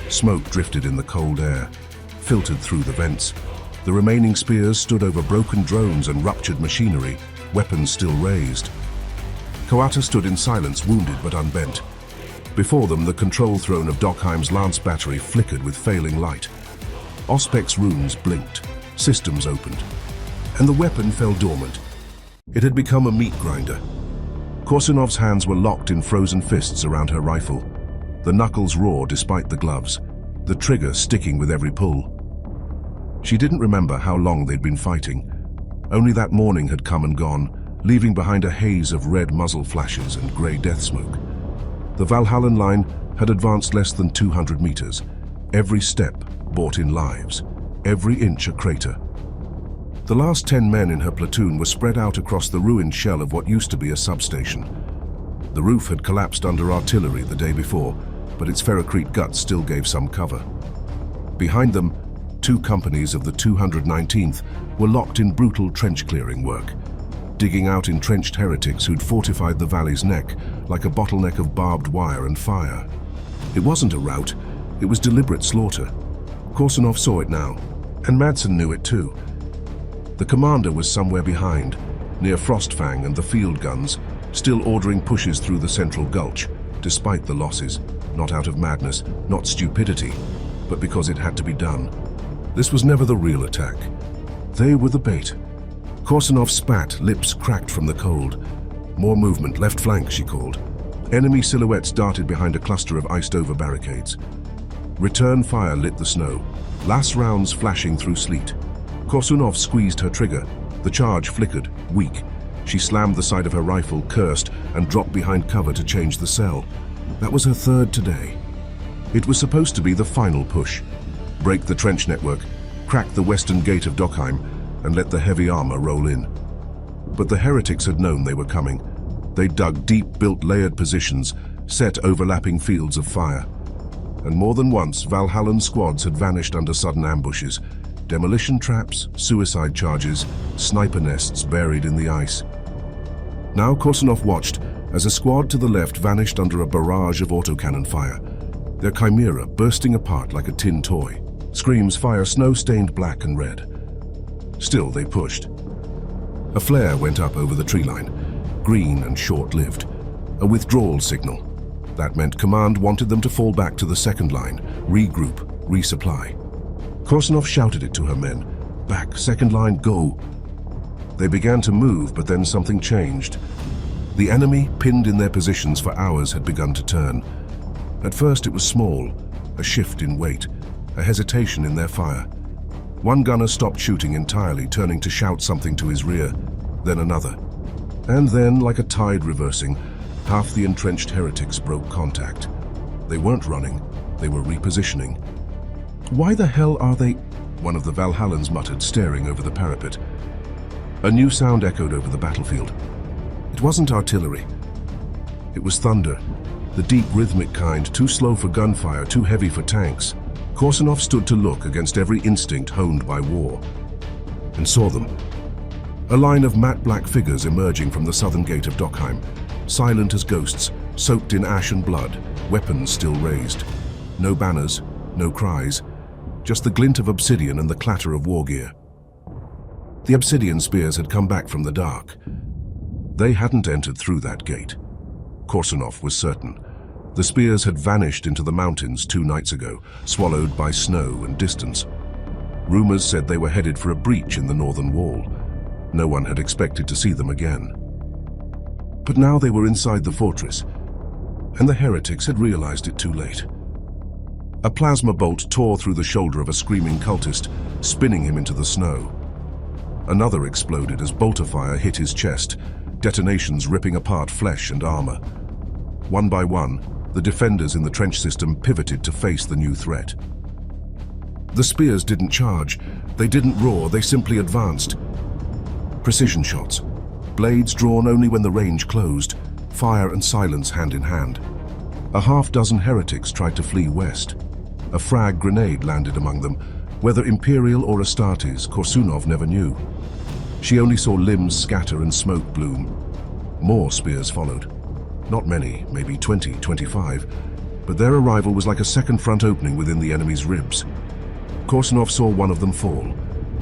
Smoke drifted in the cold air, filtered through the vents. The remaining spears stood over broken drones and ruptured machinery, weapons still raised. Coata stood in silence, wounded but unbent. Before them, the control throne of Dokkheim's lance battery flickered with failing light. Ospec's runes blinked, systems opened, and the weapon fell dormant. It had become a meat grinder. Korsunov's hands were locked in frozen fists around her rifle. The knuckles raw despite the gloves, the trigger sticking with every pull. She didn't remember how long they'd been fighting. Only that morning had come and gone, leaving behind a haze of red muzzle flashes and grey death smoke. The Valhallan line had advanced less than 200 meters. Every step bought in lives, every inch a crater. The last 10 men in her platoon were spread out across the ruined shell of what used to be a substation. The roof had collapsed under artillery the day before, but its ferrocrete guts still gave some cover. Behind them, 2 companies of the 219th were locked in brutal trench-clearing work, digging out entrenched heretics who'd fortified the valley's neck like a bottleneck of barbed wire and fire. It wasn't a rout, it was deliberate slaughter. Korsunov saw it now, and Madsen knew it too. The commander was somewhere behind, near Frostfang and the field guns, still ordering pushes through the central gulch, despite the losses, not out of madness, not stupidity, but because it had to be done. This was never the real attack. They were the bait. Korsunov spat, lips cracked from the cold. More movement, left flank, she called. Enemy silhouettes darted behind a cluster of iced-over barricades. Return fire lit the snow, last rounds flashing through sleet. Korsunov squeezed her trigger. The charge flickered, weak. She slammed the side of her rifle, cursed, and dropped behind cover to change the cell. That was her 3rd today. It was supposed to be the final push. Break the trench network, crack the western gate of Dokkheim, and let the heavy armor roll in. But the heretics had known they were coming. They dug deep, built layered positions, set overlapping fields of fire. And more than once, Valhallan squads had vanished under sudden ambushes. Demolition traps, suicide charges, sniper nests buried in the ice. Now Korsunov watched as a squad to the left vanished under a barrage of autocannon fire, their chimera bursting apart like a tin toy. Screams fire snow stained black and red. Still they pushed. A flare went up over the tree line, green and short-lived. A withdrawal signal. That meant command wanted them to fall back to the second line, regroup, resupply. Korsunov shouted it to her men. Back, second line, go. They began to move, but then something changed. The enemy, pinned in their positions for hours, had begun to turn. At first it was small, a shift in weight, a hesitation in their fire. One gunner stopped shooting entirely, turning to shout something to his rear, then another. And then, like a tide reversing, half the entrenched heretics broke contact. They weren't running, they were repositioning. "Why the hell are they?" one of the Valhallans muttered, staring over the parapet. A new sound echoed over the battlefield. It wasn't artillery. It was thunder, the deep rhythmic kind, too slow for gunfire, too heavy for tanks. Korsunov stood to look against every instinct honed by war, and saw them. A line of matte black figures emerging from the southern gate of Dokkheim, silent as ghosts, soaked in ash and blood, weapons still raised. No banners, no cries, just the glint of obsidian and the clatter of war gear. The Obsidian Spears had come back from the dark. They hadn't entered through that gate. Korsunov was certain. The spears had vanished into the mountains 2 nights ago, swallowed by snow and distance. Rumors said they were headed for a breach in the northern wall. No one had expected to see them again. But now they were inside the fortress, and the heretics had realized it too late. A plasma bolt tore through the shoulder of a screaming cultist, spinning him into the snow. Another exploded as bolter fire hit his chest, detonations ripping apart flesh and armor. One by one, the defenders in the trench system pivoted to face the new threat. The spears didn't charge, they didn't roar, they simply advanced. Precision shots, blades drawn only when the range closed, fire and silence hand in hand. A half-dozen heretics tried to flee west. A frag grenade landed among them. Whether Imperial or Astartes, Korsunov never knew. She only saw limbs scatter and smoke bloom. More spears followed. Not many, maybe 20, 25, but their arrival was like a second front opening within the enemy's ribs. Korsunov saw one of them fall,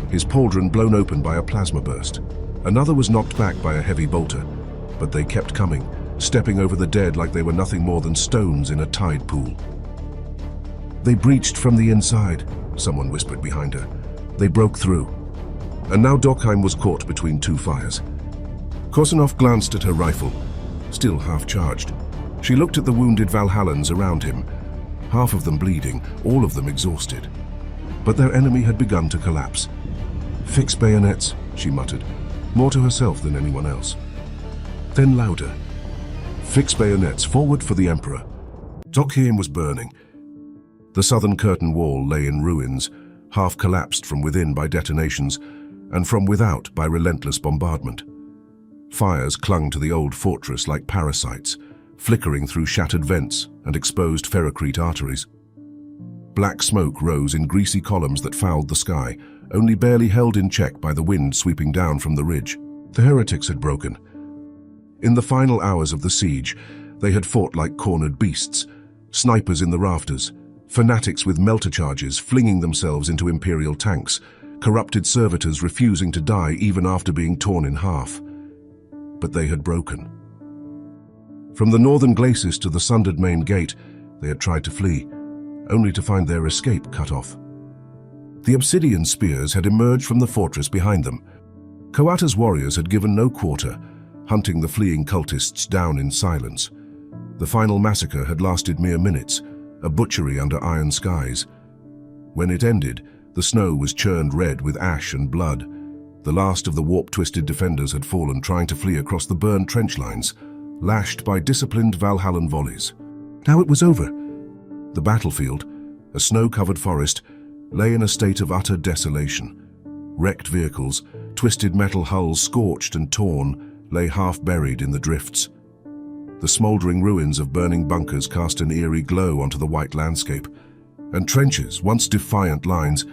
his pauldron blown open by a plasma burst. Another was knocked back by a heavy bolter, but they kept coming, stepping over the dead like they were nothing more than stones in a tide pool. "They breached from the inside," someone whispered behind her. "They broke through." And now Dokkheim was caught between 2 fires. Korsunov glanced at her rifle, still half-charged. She looked at the wounded Valhallans around him, half of them bleeding, all of them exhausted. But their enemy had begun to collapse. "Fix bayonets," she muttered, more to herself than anyone else. Then louder. "Fix bayonets, forward for the Emperor." Dokkheim was burning. The southern curtain wall lay in ruins, half collapsed from within by detonations, and from without by relentless bombardment. Fires clung to the old fortress like parasites, flickering through shattered vents and exposed ferrocrete arteries. Black smoke rose in greasy columns that fouled the sky, only barely held in check by the wind sweeping down from the ridge. The heretics had broken. In the final hours of the siege, they had fought like cornered beasts, snipers in the rafters, fanatics with melter charges flinging themselves into Imperial tanks, corrupted servitors refusing to die even after being torn in half. But they had broken. From the northern glacis to the sundered main gate, they had tried to flee, only to find their escape cut off. The Obsidian Spears had emerged from the fortress behind them. Coata's warriors had given no quarter, hunting the fleeing cultists down in silence. The final massacre had lasted mere minutes, a butchery under iron skies. When it ended, the snow was churned red with ash and blood. The last of the warp-twisted defenders had fallen trying to flee across the burned trench lines, lashed by disciplined Valhallan volleys. Now it was over. The battlefield, a snow-covered forest, lay in a state of utter desolation. Wrecked vehicles, twisted metal hulls scorched and torn, lay half-buried in the drifts. The smouldering ruins of burning bunkers cast an eerie glow onto the white landscape, and trenches, once defiant lines,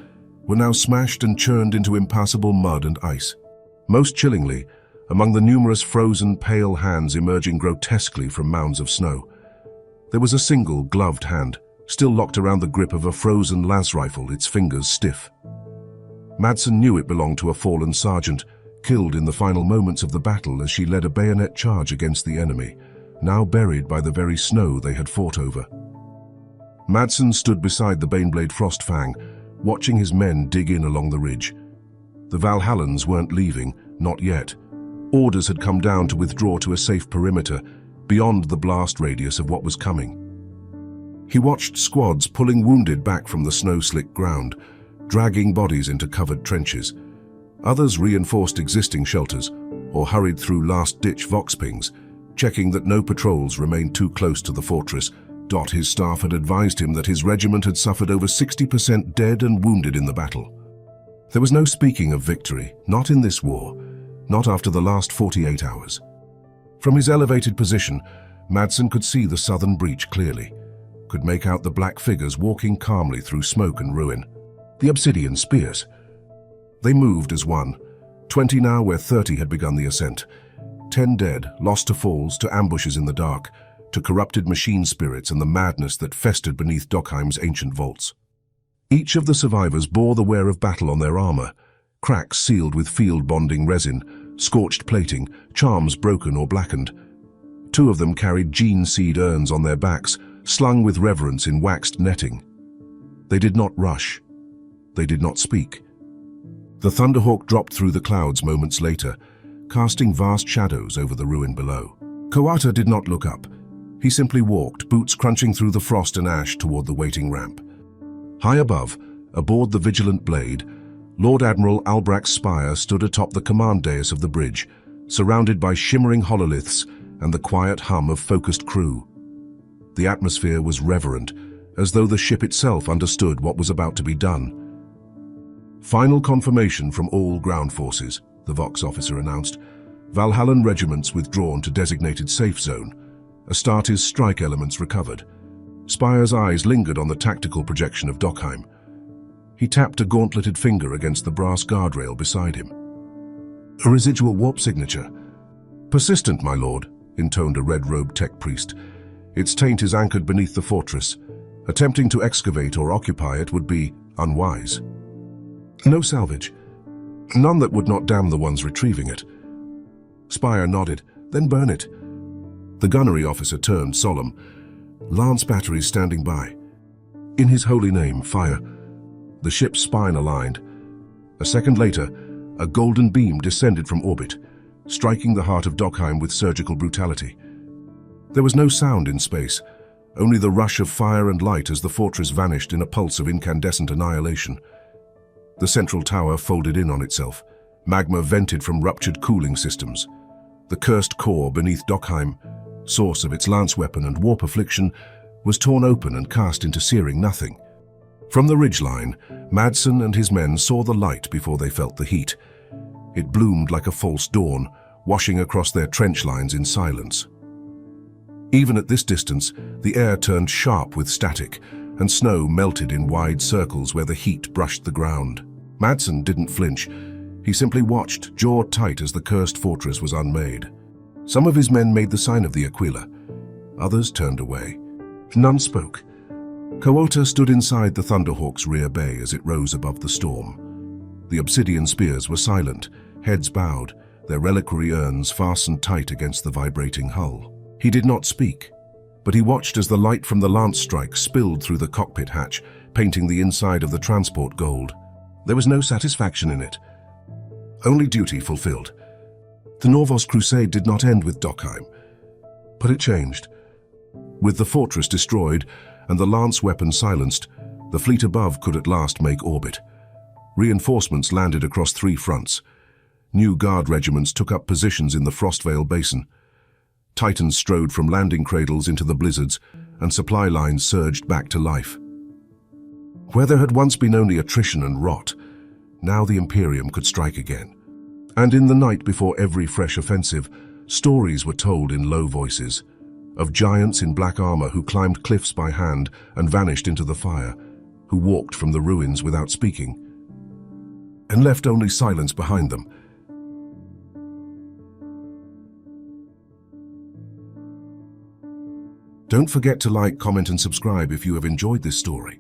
were now smashed and churned into impassable mud and ice. Most chillingly, among the numerous frozen, pale hands emerging grotesquely from mounds of snow, there was a single gloved hand, still locked around the grip of a frozen las rifle, its fingers stiff. Madsen knew it belonged to a fallen sergeant, killed in the final moments of the battle as she led a bayonet charge against the enemy, now buried by the very snow they had fought over. Madsen stood beside the Baneblade Frostfang, watching his men dig in along the ridge. The Valhallans weren't leaving, not yet. Orders had come down to withdraw to a safe perimeter, beyond the blast radius of what was coming. He watched squads pulling wounded back from the snow-slick ground, dragging bodies into covered trenches. Others reinforced existing shelters, or hurried through last-ditch vox-pings, checking that no patrols remained too close to the fortress. His staff had advised him that his regiment had suffered over 60% dead and wounded in the battle. There was no speaking of victory, not in this war, not after the last 48 hours. From his elevated position, Madsen could see the southern breach clearly, could make out the black figures walking calmly through smoke and ruin. The Obsidian Spears. They moved as one, 20 now where 30 had begun the ascent. 10 dead, lost to falls, to ambushes in the dark, to corrupted machine spirits and the madness that festered beneath Dokkheim's ancient vaults. Each of the survivors bore the wear of battle on their armor, cracks sealed with field-bonding resin, scorched plating, charms broken or blackened. 2 of them carried gene seed urns on their backs, slung with reverence in waxed netting. They did not rush. They did not speak. The Thunderhawk dropped through the clouds moments later, casting vast shadows over the ruin below. Kawata did not look up. He simply walked, boots crunching through the frost and ash toward the waiting ramp. High above, aboard the Vigilant Blade, Lord Admiral Albrecht's spire stood atop the command dais of the bridge, surrounded by shimmering hololiths and the quiet hum of focused crew. The atmosphere was reverent, as though the ship itself understood what was about to be done. Final confirmation from all ground forces, the Vox officer announced. Valhallan regiments withdrawn to designated safe zone. Astartes strike elements recovered. Spire's eyes lingered on the tactical projection of Dokkheim. He tapped a gauntleted finger against the brass guardrail beside him. A residual warp signature. Persistent, my lord, intoned a red-robed tech priest. Its taint is anchored beneath the fortress. Attempting to excavate or occupy it would be unwise. No salvage. None that would not damn the ones retrieving it. Spire nodded. Then burn it. The gunnery officer turned solemn. Lance batteries standing by. In his holy name, fire. The ship's spine aligned. A second later, a golden beam descended from orbit, striking the heart of Dokkheim with surgical brutality. There was no sound in space, only the rush of fire and light as the fortress vanished in a pulse of incandescent annihilation. The central tower folded in on itself. Magma vented from ruptured cooling systems. The cursed core beneath Dokkheim, source of its lance weapon and warp affliction, was torn open and cast into searing nothing. From the ridgeline, Madsen and his men saw the light before they felt the heat. It bloomed like a false dawn, washing across their trench lines in silence. Even at this distance, the air turned sharp with static, and snow melted in wide circles where the heat brushed the ground. Madsen didn't flinch. He simply watched, jaw tight as the cursed fortress was unmade. Some of his men made the sign of the Aquila. Others turned away. None spoke. Kawota stood inside the Thunderhawk's rear bay as it rose above the storm. The Obsidian Spears were silent, heads bowed, their reliquary urns fastened tight against the vibrating hull. He did not speak, but he watched as the light from the lance strike spilled through the cockpit hatch, painting the inside of the transport gold. There was no satisfaction in it, only duty fulfilled. The Norvost Crusade did not end with Dokkheim, but it changed. With the fortress destroyed and the lance weapon silenced, the fleet above could at last make orbit. Reinforcements landed across 3 fronts. New guard regiments took up positions in the Frostvale Basin. Titans strode from landing cradles into the blizzards, and supply lines surged back to life. Where there had once been only attrition and rot, now the Imperium could strike again. And in the night before every fresh offensive, stories were told in low voices, of giants in black armor who climbed cliffs by hand and vanished into the fire, who walked from the ruins without speaking, and left only silence behind them. Don't forget to like, comment, and subscribe if you have enjoyed this story.